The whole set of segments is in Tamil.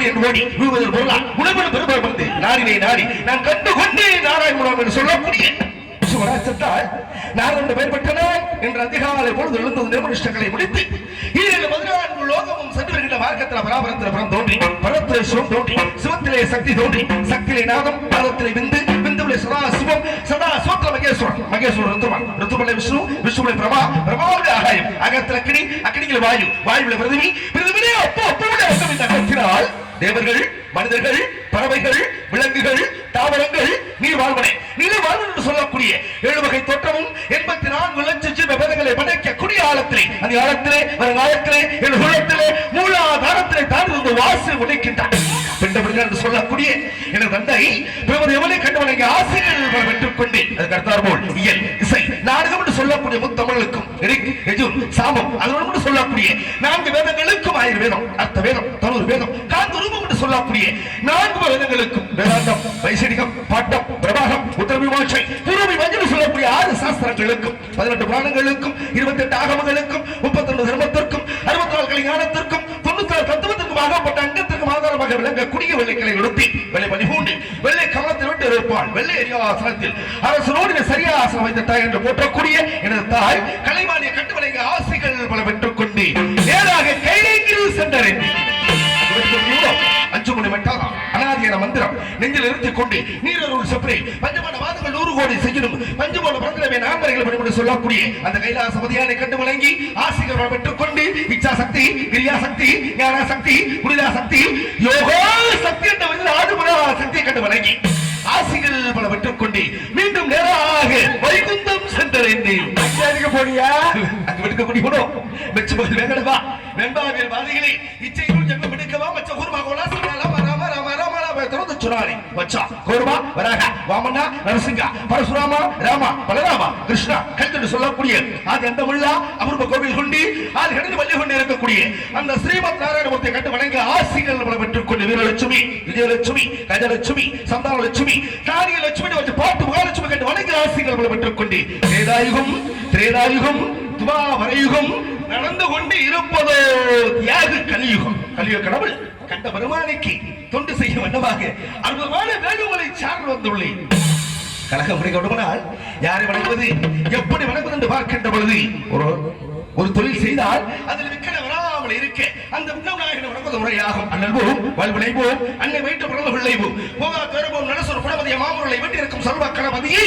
என் ஓடி விழுவதில் பொருளா உணவு பெருமை வந்து நாடினை நாடி நான் கண்டு கொண்டே நாராயணபுரம் என்று சொல்லக்கூடிய நான் பெயர் பெற்றனர் என்ற அதிகாலை பொழுது எழுந்தது நிர்மனிஷ்டங்களை முடித்து 14 லோகமும் சென்று வருகின்ற மார்க்கத்தில் பராபரத்தில் புறம் தோன்றி பரத்திலே சிவம் தோன்றி சிவத்திலே சக்தி தோன்றி சக்தியிலே நாதம் பாதத்திலே விந்து விந்துவிலே சதா சிவம் சதா சிவத்தில மகேஸ்வரன் மகேஸ்வரன் ருத்ரமன் ருத்ரமலை விஷ்ணு விஷ்ணுவிலே பிரமா பிரமாவுடைய ஆகாயம் அகத்தில் அக்கினி அக்கினியில் வாயு வாயுவிலே பிருதிவி பிருதிவிலே அப்போவுடைய இந்த அகத்தினால் தேவர்கள் மனிதர்கள் பறவைகள் விலங்குகள் தாவரங்கள் நீர் வாழ்வனே நீர் வாழ்வன் என்று சொல்லக்கூடிய 7 வகை தோற்றமும் 84 லட்சம் ஜீவ வேதங்களை படைக்கக்கூடிய ஆழத்திலே அந்த ஆழத்திலே வருங்காலத்திலே என் உள்ளத்திலே மூலாதாரத்திலே தாழ்ந்து வாசி உடைக்கின்றார் என்று சொல்லக்கூடிய எனது தந்தை பிரபு எவனை கண்டு வணங்கி ஆசிரியர்கள் பெற்றுக் கொண்டு அது கர்த்தார் போல் இயல் இசை நாடகம் என்று சொல்லக்கூடிய முத்தமிழுக்கும் சாமம் அதனோடு சொல்லக்கூடிய 4 வேதங்களுக்கும் 1000 வேதம் அர்த்த வேதம் தனூர் வேதம் காந்தரூபம் என்று சொல்லக்கூடிய 4 வேதங்களுக்கும் வேதாந்தம் வைசேடிகம் பாட்டம் பிரபாகம் உத்தரமீமாசை பூர்வமீமாசை சொல்லக்கூடிய 6 சாஸ்திரங்களுக்கும் 18 புராணங்களுக்கும் 28 ஆகமங்களுக்கும் 32 தர்மத்திற்கும் 64 கலிஞானத்திற்கும் 96 தத்துவத்திற்கும் ஆகப்பட்ட அங்கத்திற்கும் ஆதாரமாக விளங்கக்கூடிய வெள்ளைக்களை உடுத்தி வெள்ளை பணிபூண்டு வெள்ளை கமலத்தில் விட்டு இருப்பாள் வெள்ளை அரியாசனத்தில் அரசனோடு சரியாசனம் வைத்த தாய் என்று போற்றக்கூடிய எனது தாய் கலைமானிய கட்டு வழங்கிய ஆசைகள் பல பெற்றுக் கொண்டு நேராக கைலைக்கு சென்றேன். 5 மணி மெட்டாதான் அனாதியான மந்திரம் நெஞ்சில் நிறுத்திக் கொண்டு நீரருள் செப்பரே பஞ்சமான வாதங்கள் 100 கோடி செய்யணும் பஞ்சு போல பிறந்தவே நாமரைகள் பணிபுரி சொல்லக்கூடிய அந்த கைலாச பதியானை கண்டு வழங்கி ஆசிரியர்கள் பெற்றுக் கொண்டு இச்சா சக்தி கிரியா சக்தி ஞான சக்தி குடிலா சக்தி யோகா சக்தி என்ற ஆடுபுரா சக்தியை கண்டு வழங்கி ஆசிகள் பல பெற்றுக் கொண்டு மீண்டும் நேராக வைகுந்தம் சென்றடைந்தேன். போனியா அங்கு விடுக்கக்கூடிய போனோம் மெச்சு போது வேங்கடவா வெண்பாவியல் வாதிகளே இச்சைக்குள் ஜென்மம் எடுக்கவா மச்ச கூர்மா கோலா ராம ராம ராம ராம ராம தரது சுனாரி மச்சா கூர்மா வராக வாமனா நரசிங்கா பரசுராமா ராமா பலராமா கிருஷ்ணா கல்கண்டு சொல்லக்கூடிய அது அந்த முல்லா அபூர்வ கோவில் கொண்டு அது கடந்து வள்ளி கொண்டு இருக்கக்கூடிய அந்த ஸ்ரீமத் நாராயணமூர்த்தியை கண்டு வணங்க ஆசிகள் பல பெற்றுக் கொண்டு வீரலட்சுமி விஜயலட்சுமி கஜலட்சுமி சந்தானலட்சுமி காரியலட்சுமி வச்சு பாட்டு மகாலட்சுமி கண்டு வணங்க ஆசிகள் பல பெற்றுக் கொண்டு திரேதாயுகம் துவாபரயுகம் நடந்து கொண்டு இருப்பதோ தியாக கலியுகம் கலியுக கடவுள் கண்ட பெருமானைக்கு தொண்டு செய்ய வண்ணமாக அற்புதமான வேண்டுகோளை சார்ந்து வந்துள்ளேன். கழகம் விடுபடால் யாரை வணங்குவது எப்படி வணங்குவது என்று பார்க்கின்ற பொழுது ஒரு தொழில் செய்தால் அதில் விக்கன வராமல் இருக்க அந்த விண்ணவநாயகனை வணங்குவது முறையாகும். அண்ணல்வோம் வாழ்வினைவோம் அன்னை வைத்து பிறந்த பிள்ளைவோம் போகா தேர்வோம் நடசொரு புனமதிய மாமூர்களை வெட்டியிருக்கும் சர்வ கணபதியை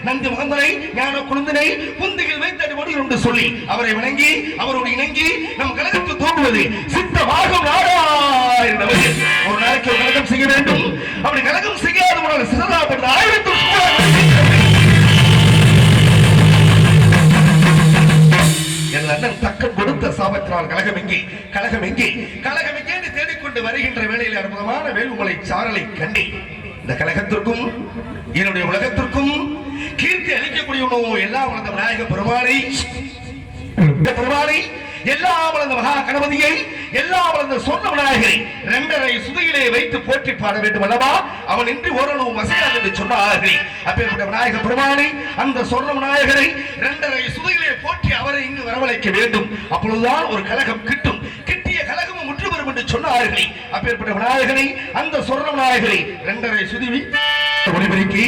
நந்தி முகந்தனை ஞான குழுந்தினை புந்திகள் வைத்து ஒன்று சொல்லி அவரை வணங்கி அவரோடு இணங்கி நம் கழகத்தில் தோன்றுவது சித்தமாகும் ஒரு நாளைக்கு ஒரு கழகம் செய்ய வேண்டும். அப்படி கழகம் செய்யாத முன்னாள் சிறந்தாப்பட்ட 1000 என் அண்ணன் தக்கன் கொடுத்த சாபத்தினால் கழகம் எங்கே தேடிக்கொண்டு வருகின்ற வேளையில் அற்புதமான வேலுமலை சாரலை கண்டி இந்த கழகத்திற்கும் என்னுடைய உலகத்திற்கும் கீர்த்தி அளிக்கக்கூடிய எல்லாம் வளர்ந்த விநாயக பெருமானை எல்லாம் வளர்ந்த மகா கணபதியை எல்லாம் வளர்ந்த சொன்ன விநாயகரை 2.5 சுதையிலே வைத்து போற்றி பாட வேண்டும் அல்லவா அவன் இன்றி ஓரளவு மசையாது என்று சொன்னார்கள். அப்பேற்பட்ட விநாயக பெருமானை அந்த சொன்ன விநாயகரை 2.5 சுதையிலே போற்றி அவரை இங்கு வரவழைக்க வேண்டும். அப்பொழுதுதான் ஒரு கழகம் கிட்டும். கிட்டிய கழகமும் முற்று பெறும் என்று சொன்னார்கள். அப்பேற்பட்ட விநாயகரை அந்த சொன்ன விநாயகரை 2.5 சுதிவி ஒளிபெருக்கி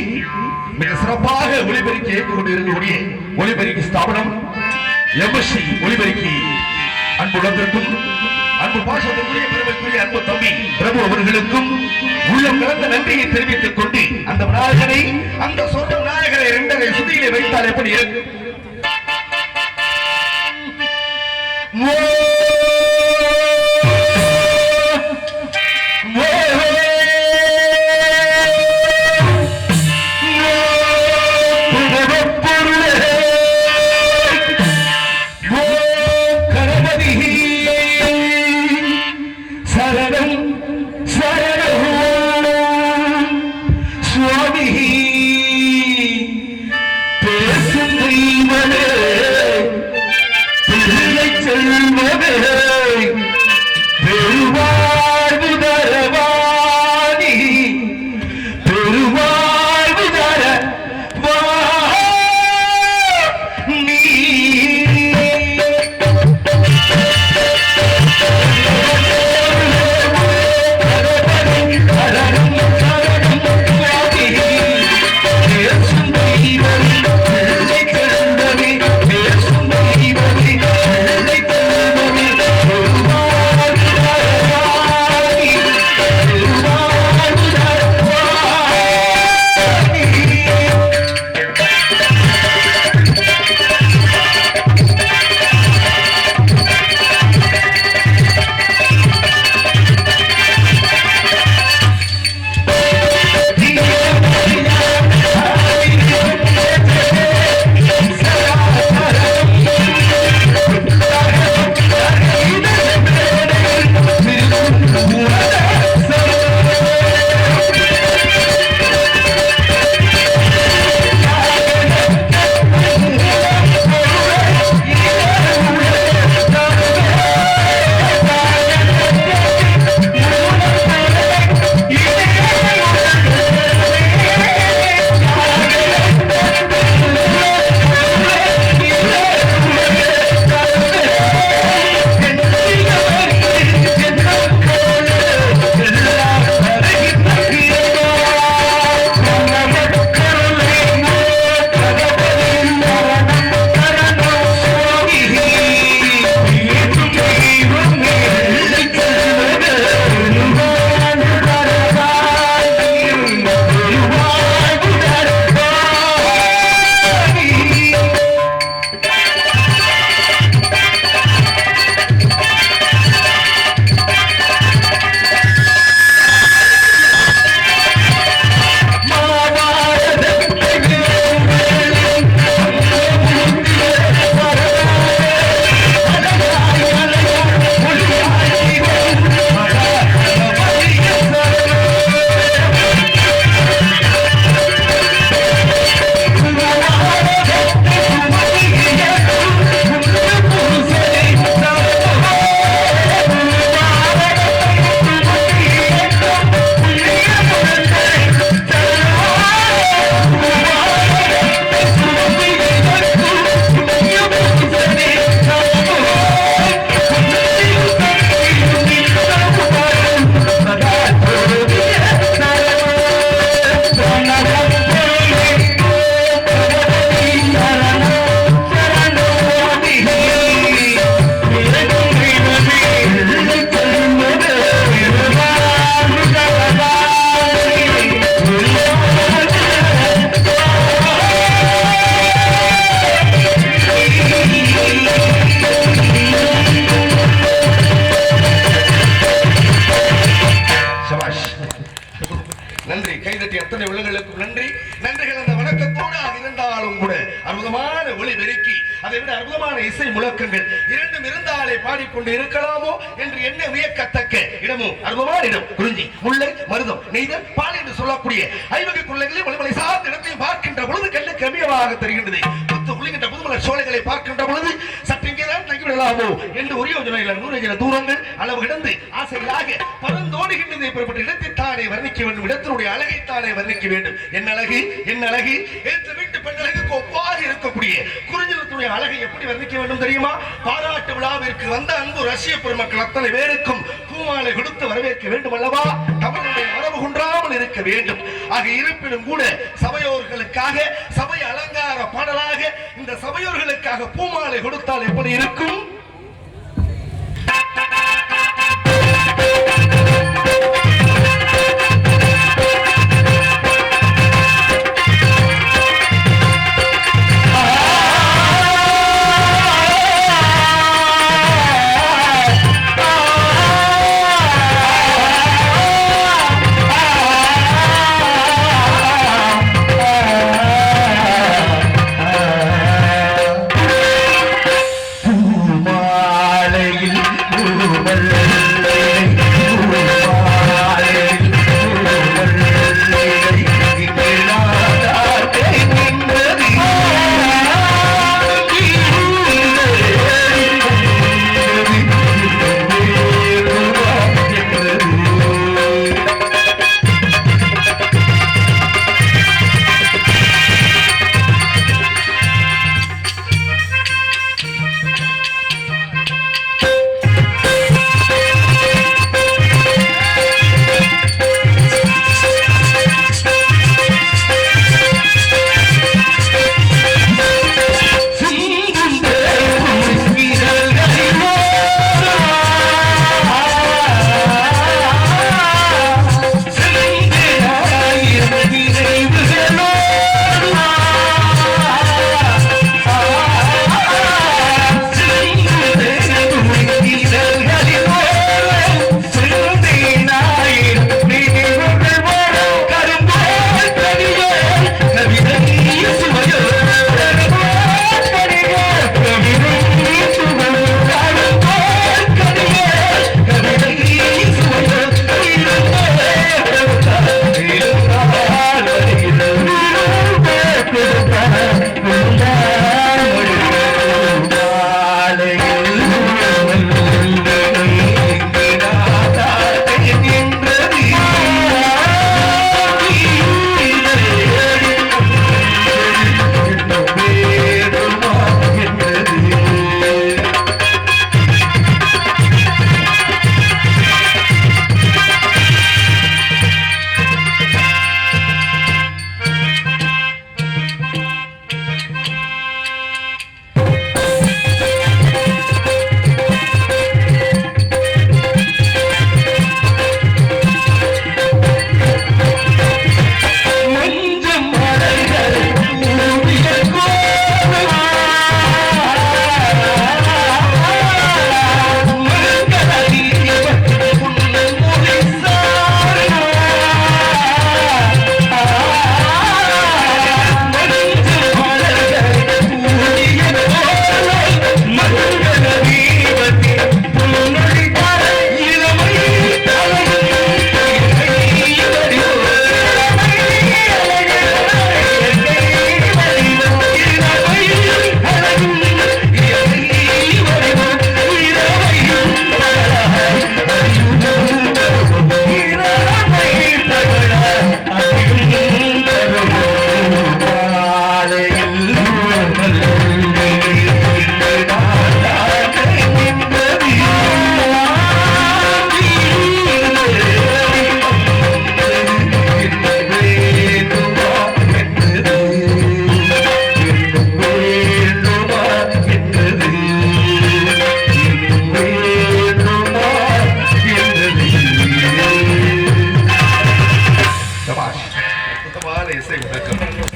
மிக சிறப்பாக ஒளிபெருக்கி இயக்கிக் கொண்டு இருக்கக்கூடிய ஒளிபெருக்கி ஸ்தாபனம் எம்எஸ்சி ஒளிபெருக்கி அன்புள்ளத்திற்கும் அன்பு பாசத்திற்குரிய பெருமைக்குரிய அன்பு தம்பி பிரபு அவர்களுக்கும் உள்ளம் கலந்த நன்றியை தெரிவித்துக் கொண்டு அந்த விநாயகரை அந்த சொந்த விநாயகரை 2.5 சுதியிலே வைத்தால் எப்படி இருக்கும்? நன்றி. கைதட்டி அத்தனை உள்ளங்களுக்கும் நன்றி. நன்றிகள் அந்த வணக்கத்தோடு அது இருந்தாலும் கூட அற்புதமான ஒளி பெருக்கி அதை விட அற்புதமான இசை முழக்கங்கள் இரண்டும் இருந்தாலே பாடிக்கொண்டு இருக்கலாமோ என்று என்ன வியக்கத்தக்க இடமும் அற்புதமான இடம். குறிஞ்சி, முல்லை, மருதம், நெய்தல், பால் என்று சொல்லக்கூடிய ஐவகை கொள்ளைகளையும் வலிமலை சார்ந்த இடத்தையும் பார்க்கின்ற பொழுது கண்ணு கம்மியமாக தெரிகின்றது. புதுமலர் சோலைகளை பார்க்கின்ற பொழுது சற்று இங்கேதான் தங்கிவிடலாமோ என்று ஒரு யோஜனையில் 100 தூரங்கள் அளவு கிடந்து ஆசையாக பரந்தோடுகின்றதை பெறப்பட்ட இடத்தைத்தானே வர்ணிக்க வேண்டும். இடத்தினுடைய அழகைத்தானே வர்ணிக்க வேண்டும். என்ன அழகு, என்ன அழகு! ஏற்ற வீட்டு பெண்களுக்கு ஒப்பாக இருக்கக்கூடிய குறிஞ்சிலத்தினுடைய அழகை எப்படி வர்ணிக்க வேண்டும் தெரியுமா? பாராட்டு விழாவிற்கு வந்த அன்பு ரஷ்ய பெருமக்கள் அத்தனை பேருக்கும் பூமாலை கொடுத்து வரவேற்க வேண்டும் அல்லவா? தமிழுடைய மரபு குன்றாமல் இருக்க வேண்டும். ஆக இருப்பினும் கூட சபையோர்களுக்காக சபை அலங்கார பாடலாக இந்த சபையோர்களுக்காக பூமாலை கொடுத்தால் எப்படி இருக்கும்?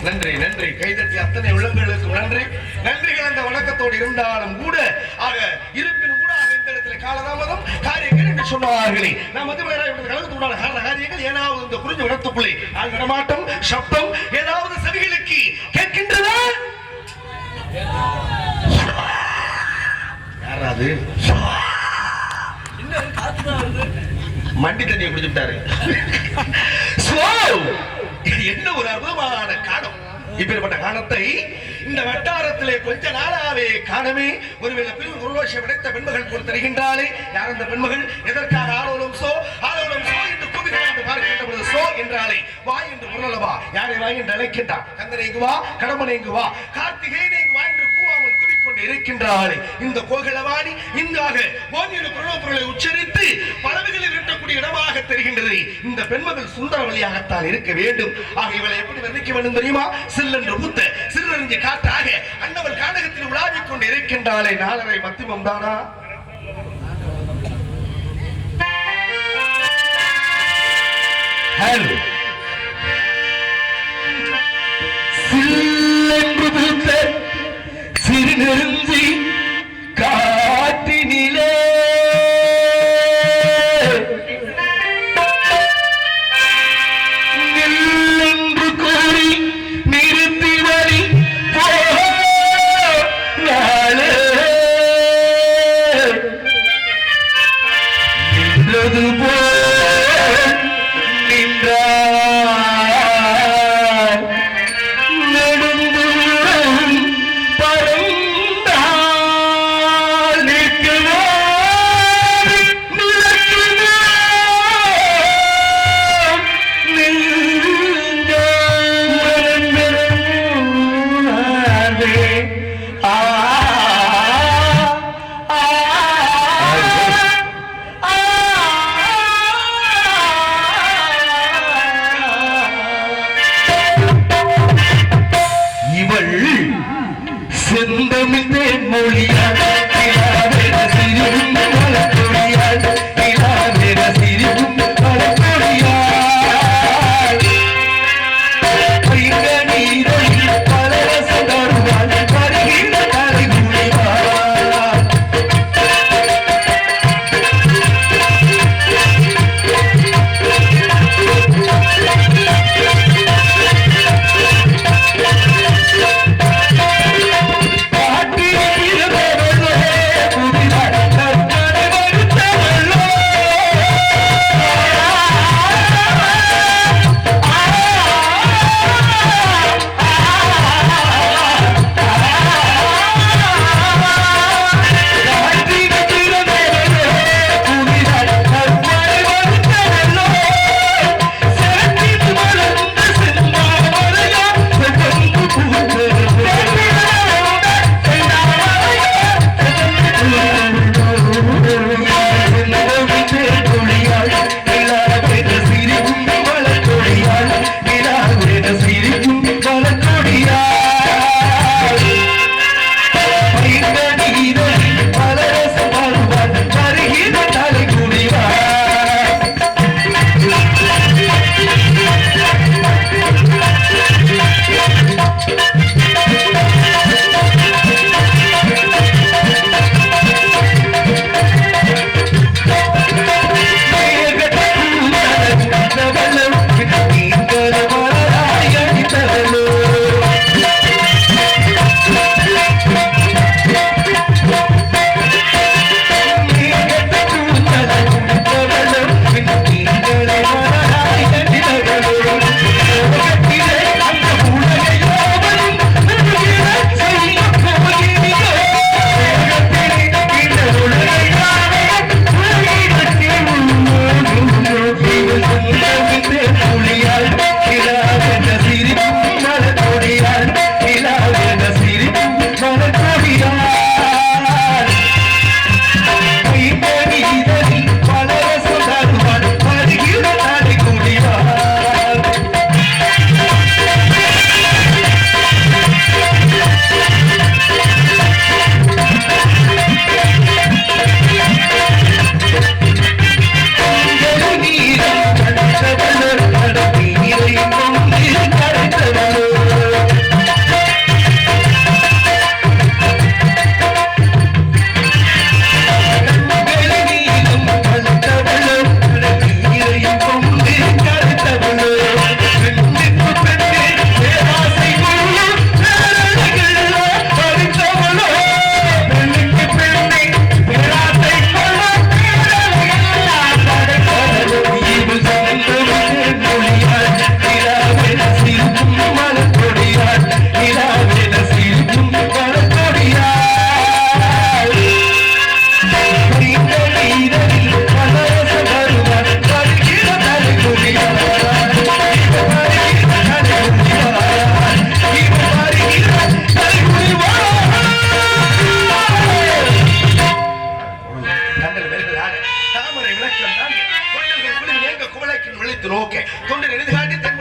நன்றி நன்றி. கைதட்டி அத்தனை உள்ளங்களுக்கும் நன்றி. நன்றிகள் அந்த வணக்கத்தோடு இருந்தாலும் கூட ஆக இருப்பினும் கூட இந்த இடத்துல காலதாமதம் காரியங்கள் என்று சொன்னார்களே நாம் கலந்து காரியங்கள் ஏனாவது இந்த குறிஞ்ச இடத்துக்குள்ளே ஆள் நடமாட்டம் சப்தம் ஏதாவது செவிகளுக்கு கேட்கின்றதா? யாராவது மண்டி தண்ணியை குடிச்சுட்டாரு. என்ன ஒரு அற்புதமான காலம். இப்பேற்பட்ட காலத்தை இந்த வட்டாரத்திலே கொஞ்ச நாளாவே காணமே. ஒருவேளை பிரிவு உருவாட்சி விடைத்த பெண்மகள் போல் தருகின்றாலே. யார் அந்த பெண்மகள்? எதற்காக ஆலோலம் சோ என்று கூறுகிறார் பார்க்கின்ற பொழுது சோ என்றாலே வாய் என்று பொருளவா? யாரை வாய் என்று அழைக்கின்றார்? கந்தனை இங்கு வா, கடம்பனை இங்கு வா, கார்த்திகேயனை இங்கு வா என்று கூவாமல் கூவிக்கொண்டு இருக்கின்றாளே. இந்த கோகிலவாணி இங்காக ஓங்கிய பொருளை உச்சரித்து பறவைகளை விரட்டக்கூடிய இடமாக தெரிகின்றது. இந்த பெண்மகள் சுந்தர வழியாகத்தான் இருக்க வேண்டும். ஆக இவளை எப்படி வர்ணிக்க வேண்டும் தெரியுமா? சில்லென்று ஊத்த சிறுநறிஞ்ச காற்றாக அன்னவள் கானகத்தில் உலாவிக் கொண்டு இருக்கின்றாளே. நாலரை மத்திமம் தானா? சில்லென்று ஊத்த சிறுநறிஞ்சி காற்றினிலே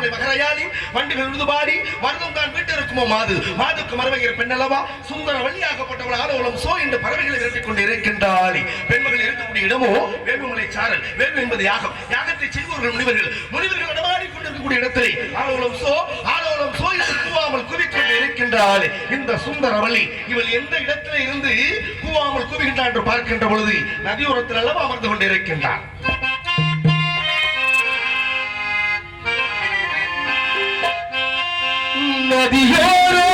மாலை மகரையாளி வண்டிகள் உழுதுபாடி மருதம் தான் வீட்டு இருக்குமோ மாது மாதுக்கு மறுவையர் பெண்ணல்லவா சுந்தர வழியாகப்பட்டவள் ஆலோலம் சோ என்று பறவைகளை விரட்டிக் கொண்டு இருக்கின்றாளே பெண்மகள் இருக்கக்கூடிய இடமோ வேள்விமலை சாரல் வேள்வி என்பது யாகம் யாகத்தை செய்வோர்கள் முனிவர்கள் நடமாடிக் கொண்டிருக்கக்கூடிய இடத்திலே ஆலோலம் சோ என்று கூவாமல் குவிக்கொண்டு இருக்கின்றாளே இந்த சுந்தரவள்ளி இவள் எந்த இடத்திலே இருந்து கூவாமல் குவிகின்றான் என்று பார்க்கின்ற பொழுது நதியோரத்தில் அல்லவா அமர்ந்து கொண்டிருக்கின்றான் நதியோரோ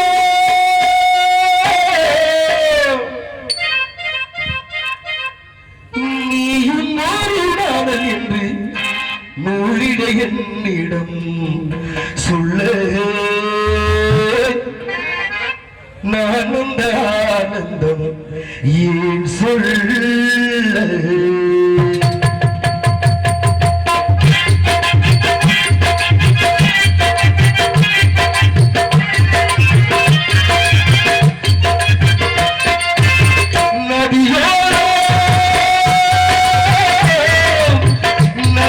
நீயும் மாறினாதல் என்று நூலிட என்னிடம் சொல்ல நான் அந்த ஆனந்தம் ஏன் சொல்ல சொல்ல நான்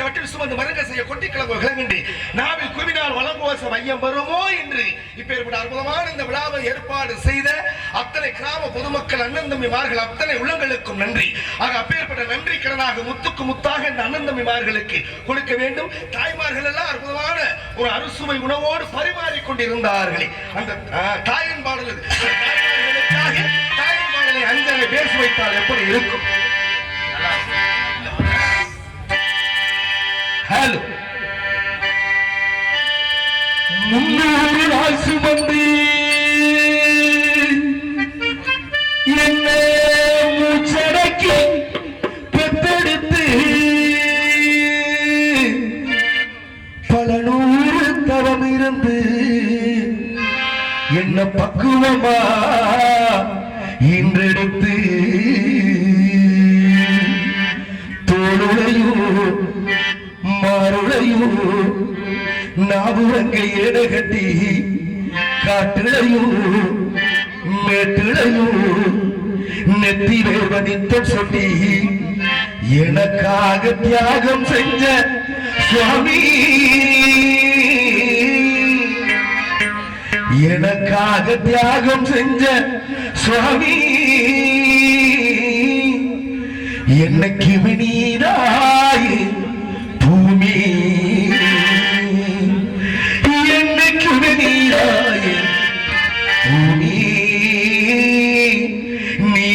வட்டில் சுமந்து மருங்க செய்ய கொட்டி கிளம்பு கிளம்பின்றி நாவில் குவினால் வளங்கோச மையம் வருமோ என்று இப்பேற்பட்ட அற்புதமான இந்த விழாவை ஏற்பாடு செய்த அத்தனை கிராம பொதுமக்கள் அண்ணன் தம்பிமார்கள் அத்தனை உள்ளங்களுக்கும் நன்றி. ஆக அப்பேற்பட்ட நன்றி கடனாக முத்துக்கு முத்தாக இந்த அண்ணன் தம்பிமார்களுக்கு கொடுக்க வேண்டும். தாய்மார்கள் எல்லாம் அற்புதமான ஒரு அறுசுவை உணவோடு பரிமாறிக் கொண்டிருந்தார்களே அந்த தாயின் பாடல் தாயின் பாடலை அஞ்சலை பேச வைத்தால் எப்படி இருக்கும்? ஹலோ முன்னூறு நாள் சுமந்து என்ன மூச்சடக்கி பெத்தெடுத்து பல நூறு தவம் இருந்து என்ன பக்குவமா இன்றெடுத்து தோளுடையும் மாறுடையும் நாவுரங்கை ஏடகட்டி காட்டுடையும் மேட்டுடையும் நெத்தி வேர்வனித்தம் சொல்லி எனக்காக தியாகம் செஞ்ச சுவாமி எனக்காக தியாகம் செஞ்ச சுவாமி என்னைக்கு நீராய் பூமி என்னைக்கு நீராய் பூமி நீ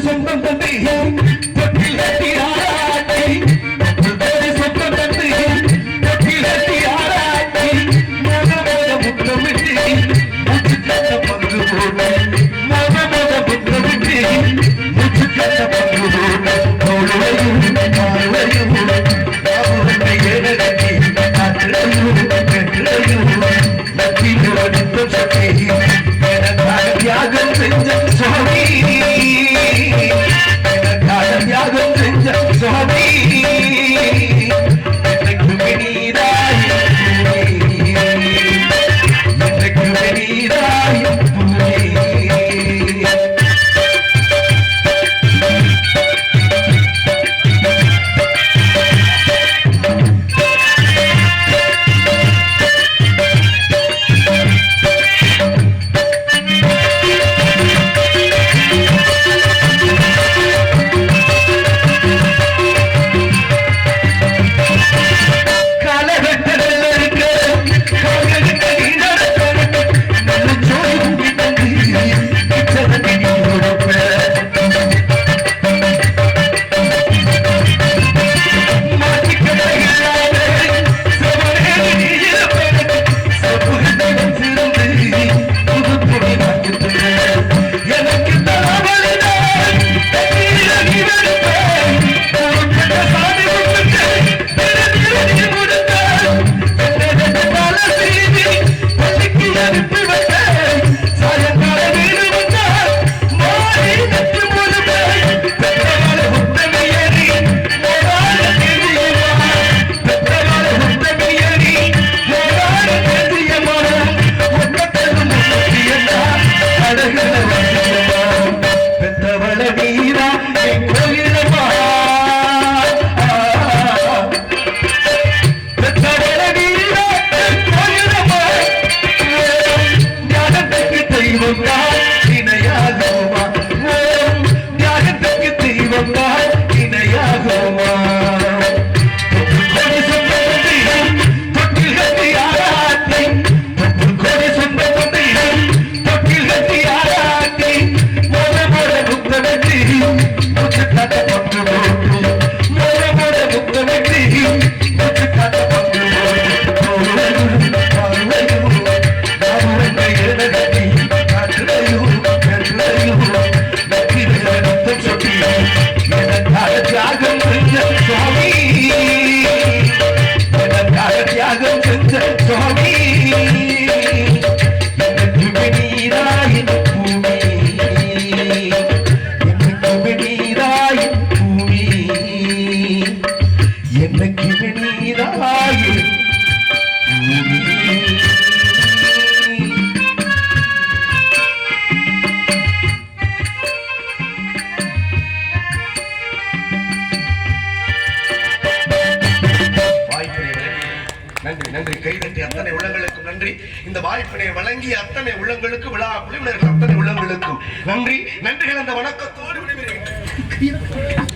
சொந்தம் தந்தை தொட்டில் கட்டி ஆராட்டை சொந்தம் தந்தை தொட்டில் கட்டி ஆராட்டை மோத முத்தமிட்டு முச்சு கட்ட பங்கு போட்டு மோத முத்தமிட்டு முச்சு கட்ட பங்கு போட்டு தோளுடையும் மாறுடையும் நாவுரங்கை ஏடகட்டி காட்டுடையும் கட்டுடையும் நத்தியில் வடித்தம் சக்தி எனக்காக தியாகம் செஞ்ச சுவாமி தியாகம் செஞ்ச சுவாமி என்றைக்கு நீராய் என்றைக்கு நீராய் Thank you. நன்றி நன்றி. கைதட்டி அத்தனை உள்ளங்களுக்கும் நன்றி. இந்த வாய்ப்பினை வழங்கிய அத்தனை உள்ளங்களுக்கு, விழா குழுவினர்கள் அத்தனை உள்ளங்களுக்கும் நன்றி. நன்றிகள். அந்த வணக்கத்தோடு விடைபெறுகிறேன்.